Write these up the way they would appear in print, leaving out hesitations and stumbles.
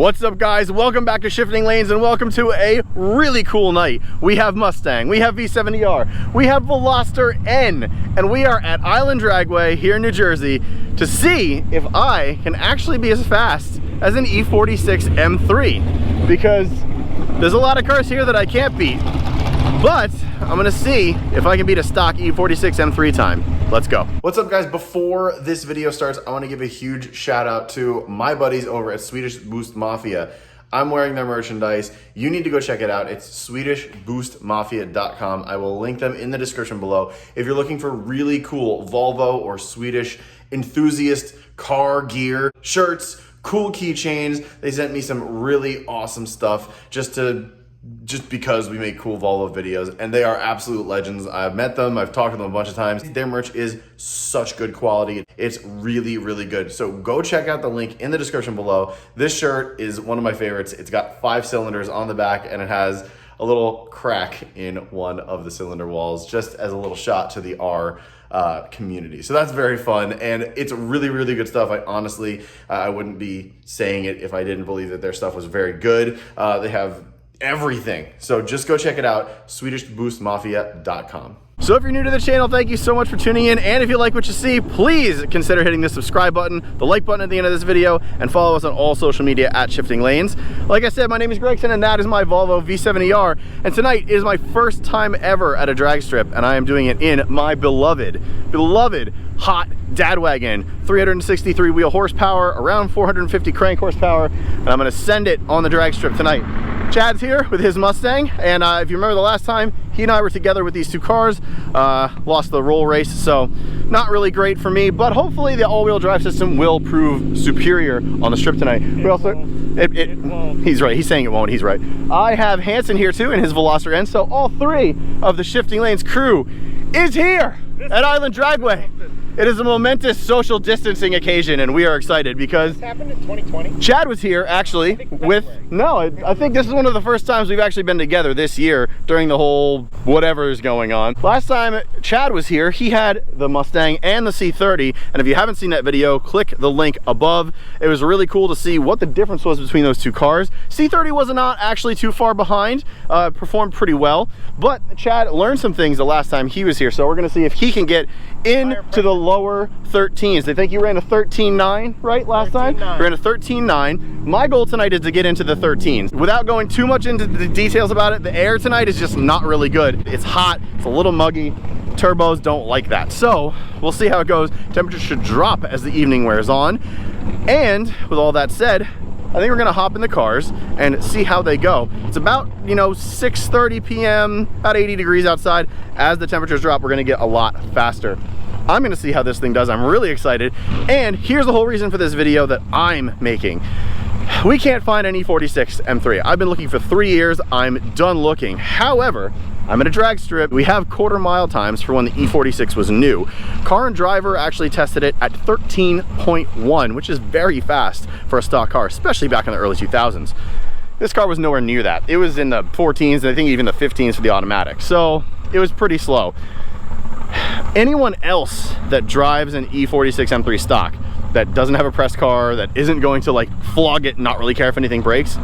What's up, guys? Welcome back to Shifting Lanes and welcome to a really cool night. We have Mustang, we have V70R, we have Veloster N, and we are at Island Dragway here in New Jersey to see if I can actually be as fast as an E46 M3, because there's a lot of cars here that I can't beat, but I'm gonna see if I can beat a stock E46 M3 time. Let's go. What's up, guys? Before this video starts, I want to give a huge shout out to my buddies over at Swedish Mafia. I'm wearing their merchandise. You need to go check it out. It's swedishboostmafia.com. I will link them in the description below. If you're looking for really cool Volvo or Swedish enthusiast car gear, shirts, cool keychains, they sent me some really awesome stuff just because we make cool Volvo videos, and they are absolute legends. I've met them, I've talked to them a bunch of times. Their merch is such good quality. It's really, really good. So go check out the link in the description below. This shirt is one of my favorites. It's got 5 cylinders on the back, and it has a little crack in one of the cylinder walls, just as a little shot to the R community. So that's very fun, and it's really, really good stuff. I honestly, I wouldn't be saying it if I didn't believe that their stuff was very good. They have everything. So just go check it out, swedishboostmafia.com. So if you're new to the channel, thank you so much for tuning in. And if you like what you see, please consider hitting the subscribe button, the like button at the end of this video, and follow us on all social media at Shifting Lanes. Like I said, my name is Gregson, and that is my Volvo V70R. And tonight is my first time ever at a drag strip, and I am doing it in my beloved hot dad wagon, 363 wheel horsepower, around 450 crank horsepower, and I'm gonna send it on the drag strip tonight. Chad's here with his Mustang, and if you remember the last time, he and I were together with these two cars, lost the roll race, so not really great for me, but hopefully the all-wheel drive system will prove superior on the strip tonight. We also, he's right, he's saying it won't, he's right. I have Hanson here too in his Veloster N, so all 3 of the Shifting Lanes crew is here at Island Dragway. It is a momentous social distancing occasion, and we are excited because this happened in 2020. Chad was here actually I think this is one of the first times we've actually been together this year during the whole whatever is going on. Last time Chad was here, he had the Mustang and the C30, and if you haven't seen that video, click the link above. It was really cool to see what the difference was between those two cars. C30 was not actually too far behind, performed pretty well, but Chad learned some things the last time he was here, so we're gonna see if he can get into the lower 13s. I think you ran a 13.9, right, last time? You ran a 13.9. My goal tonight is to get into the 13s. Without going too much into the details about it, the air tonight is just not really good. It's hot, it's a little muggy. Turbos don't like that. So we'll see how it goes. Temperature should drop as the evening wears on. And with all that said, I think we're gonna hop in the cars and see how they go. It's about, 6:30 p.m., about 80 degrees outside. As the temperatures drop, we're gonna get a lot faster. I'm gonna see how this thing does. I'm really excited. And here's the whole reason for this video that I'm making. We can't find an E46 M3. I've been looking for 3 years. I'm done looking. However, I'm at a drag strip. We have quarter-mile times for when the E46 was new. Car and Driver actually tested it at 13.1, which is very fast for a stock car, especially back in the early 2000s. This car was nowhere near that. It was in the 14s, and I think even the 15s for the automatic. So it was pretty slow. Anyone else that drives an E46 M3 stock that doesn't have a press car, that isn't going to flog it and not really care if anything breaks,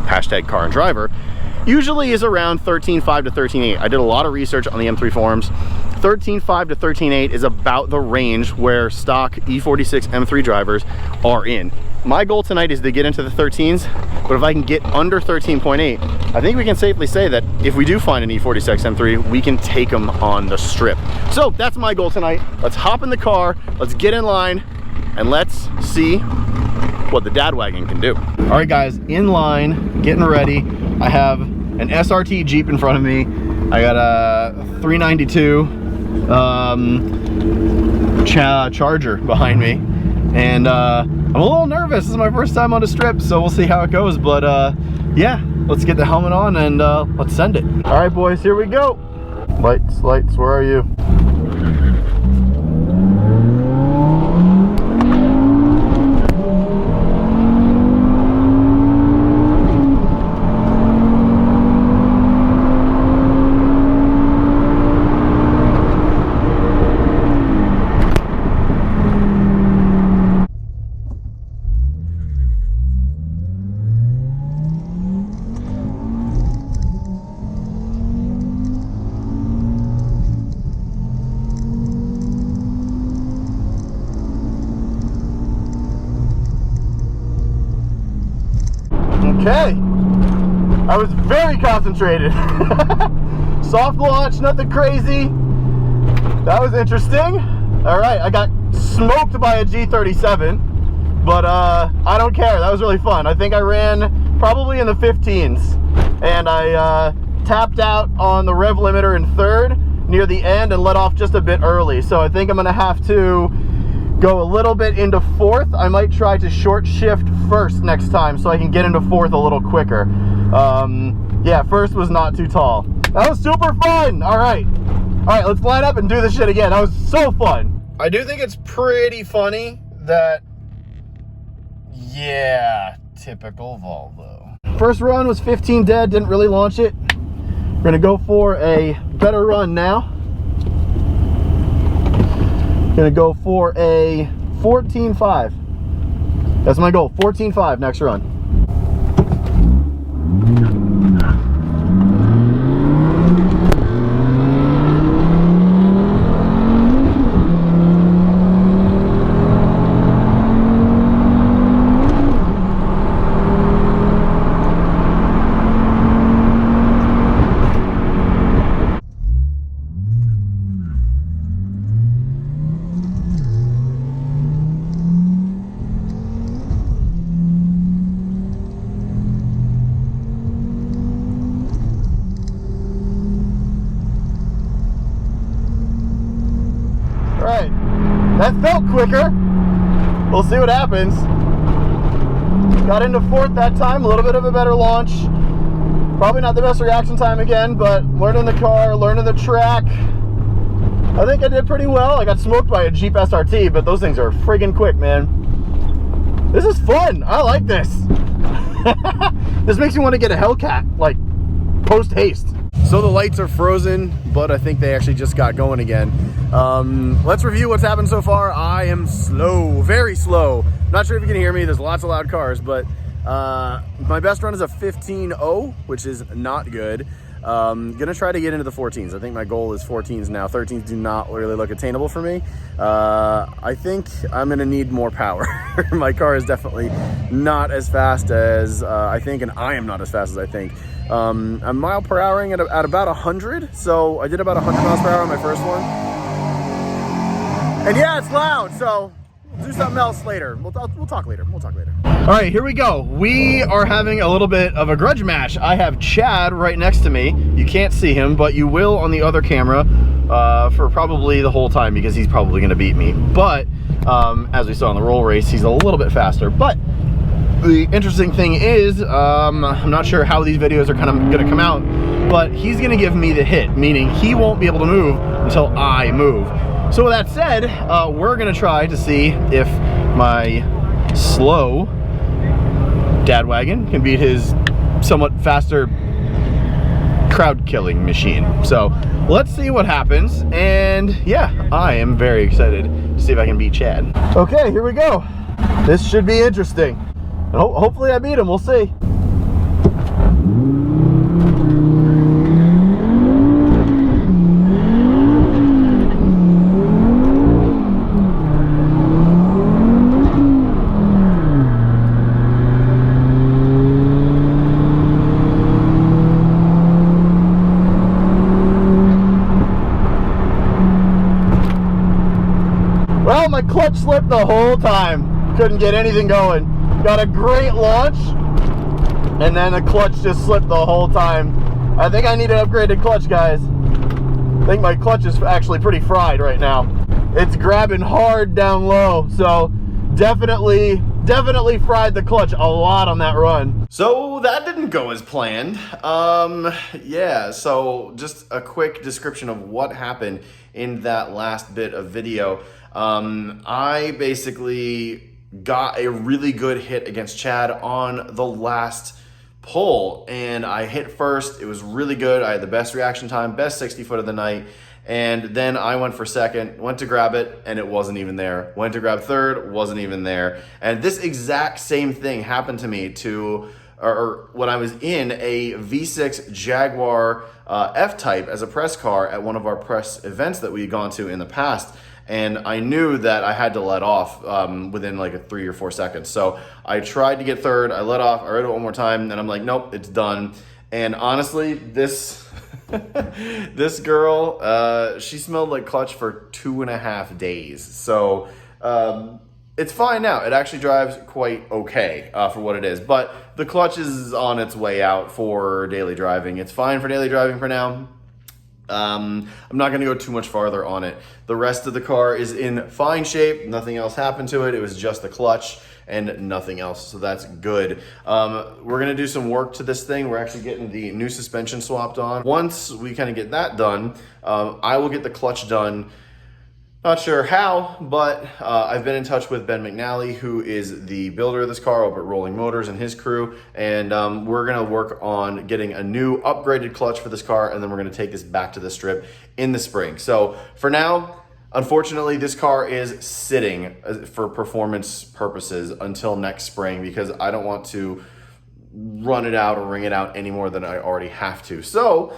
hashtag Car and Driver, usually is around 13.5 to 13.8. I did a lot of research on the M3 forums. 13.5 to 13.8 is about the range where stock E46 M3 drivers are in. My goal tonight is to get into the 13s, but if I can get under 13.8, I think we can safely say that if we do find an E46 M3, we can take them on the strip. So that's my goal tonight. Let's hop in the car, let's get in line, and let's see what the dad wagon can do. All right, guys, in line, getting ready. I have an SRT Jeep in front of me. I got a 392 Charger behind me, and I'm a little nervous. This is my first time on a strip, so we'll see how it goes. But yeah, let's get the helmet on and let's send it. All right, boys, here we go. Lights, where are you? Okay, I was very concentrated. Soft launch, nothing crazy. That was interesting. All right, I got smoked by a G37, but I don't care. That was really fun. I think I ran probably in the 15s, and I tapped out on the rev limiter in third near the end and let off just a bit early. So I think I'm gonna have to go a little bit into fourth. I might try to short shift first next time so I can get into fourth a little quicker. Yeah, first was not too tall. That was super fun. All right, let's line up and do this shit again. That was so fun. I do think it's pretty funny that, yeah, typical Volvo. First run was 15 dead, didn't really launch it. We're gonna go for a better run now. Gonna go for a 14.5. That's my goal, 14.5 next run. Alright, that felt quicker. We'll see what happens. Got into fourth that time, a little bit of a better launch. Probably not the best reaction time again, but learning the car, learning the track. I think I did pretty well. I got smoked by a Jeep SRT, but those things are friggin' quick, man. This is fun. I like this. This makes me want to get a Hellcat, like, post-haste. So the lights are frozen, but I think they actually just got going again. Let's review what's happened so far. I am slow, very slow. Not sure if you can hear me. There's lots of loud cars, but my best run is a 15.0, which is not good. Gonna try to get into the 14s. I think my goal is 14s now. 13s do not really look attainable for me. I think I'm gonna need more power. My car is definitely not as fast as I think, and I am not as fast as I think. I'm mile per houring at about 100, so I did about 100 miles per hour on my first one. And yeah, it's loud, so we'll do something else later. We'll talk later. All right, here we go. We are having a little bit of a grudge match. I have Chad right next to me. You can't see him, but you will on the other camera for probably the whole time because he's probably gonna beat me. But as we saw in the roll race, he's a little bit faster. But the interesting thing is, I'm not sure how these videos are kind of gonna come out, but he's gonna give me the hit, meaning he won't be able to move until I move. So with that said, we're gonna try to see if my slow dad wagon can beat his somewhat faster crowd killing machine. So let's see what happens. And yeah, I am very excited to see if I can beat Chad. Okay, here we go. This should be interesting. Hopefully I beat him, we'll see. Well, my clutch slipped the whole time. Couldn't get anything going. Got a great launch, and then the clutch just slipped the whole time. I think I need an upgraded clutch, guys. I think my clutch is actually pretty fried right now. It's grabbing hard down low, so definitely fried the clutch a lot on that run. So that didn't go as planned. Yeah, so just a quick description of what happened in that last bit of video. I basically got a really good hit against Chad on the last pull, and I hit first. It was really good. I had the best reaction time, best 60 foot of the night, and then I went for second, went to grab it, and it wasn't even there. Went to grab third, wasn't even there. And this exact same thing happened to me when I was in a V6 Jaguar F-Type as a press car at one of our press events that we had gone to in the past. and I knew that I had to let off within like a 3 or 4 seconds. So I tried to get third, I let off, I read it one more time, and I'm like, nope, it's done. And honestly, this this girl, she smelled like clutch for 2.5 days. So it's fine now. It actually drives quite okay for what it is. But the clutch is on its way out for daily driving. It's fine for daily driving for now. I'm not going to go too much farther on it. The rest of the car is in fine shape. Nothing else happened to it. It was just the clutch and nothing else. So that's good. We're going to do some work to this thing. We're actually getting the new suspension swapped on. Once we kind of get that done, I will get the clutch done. Not sure how, but I've been in touch with Ben McNally, who is the builder of this car over at Rolling Motors, and his crew, and we're gonna work on getting a new upgraded clutch for this car, and then we're gonna take this back to the strip in the spring. So for now, unfortunately, this car is sitting for performance purposes until next spring because I don't want to run it out or ring it out any more than I already have to. So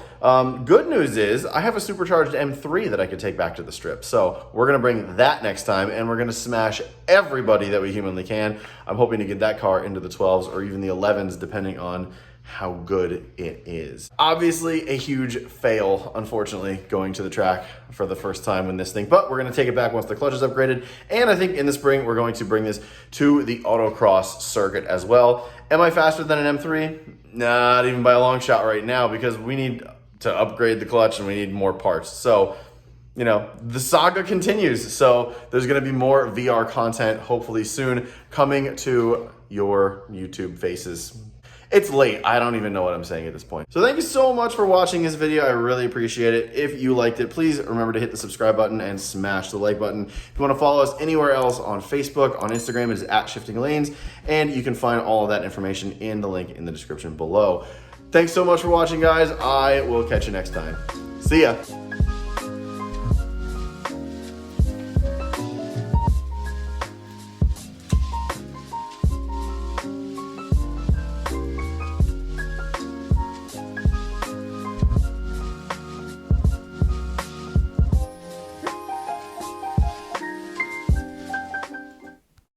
good news is I have a supercharged M3 that I could take back to the strip. So we're gonna bring that next time, and we're gonna smash everybody that we humanly can. I'm hoping to get that car into the 12s or even the 11s, depending on how good it is. Obviously a huge fail, unfortunately, going to the track for the first time in this thing, but we're gonna take it back once the clutch is upgraded. And I think in the spring, we're going to bring this to the autocross circuit as well. Am I faster than an M3? Not even by a long shot right now, because we need to upgrade the clutch and we need more parts. So, you know, the saga continues. So there's gonna be more VR content hopefully soon coming to your YouTube faces. It's late. I don't even know what I'm saying at this point. So thank you so much for watching this video. I really appreciate it. If you liked it, please remember to hit the subscribe button and smash the like button. If you want to follow us anywhere else on Facebook, on Instagram, it is @ShiftingLanes, and you can find all of that information in the link in the description below. Thanks so much for watching, guys. I will catch you next time. See ya.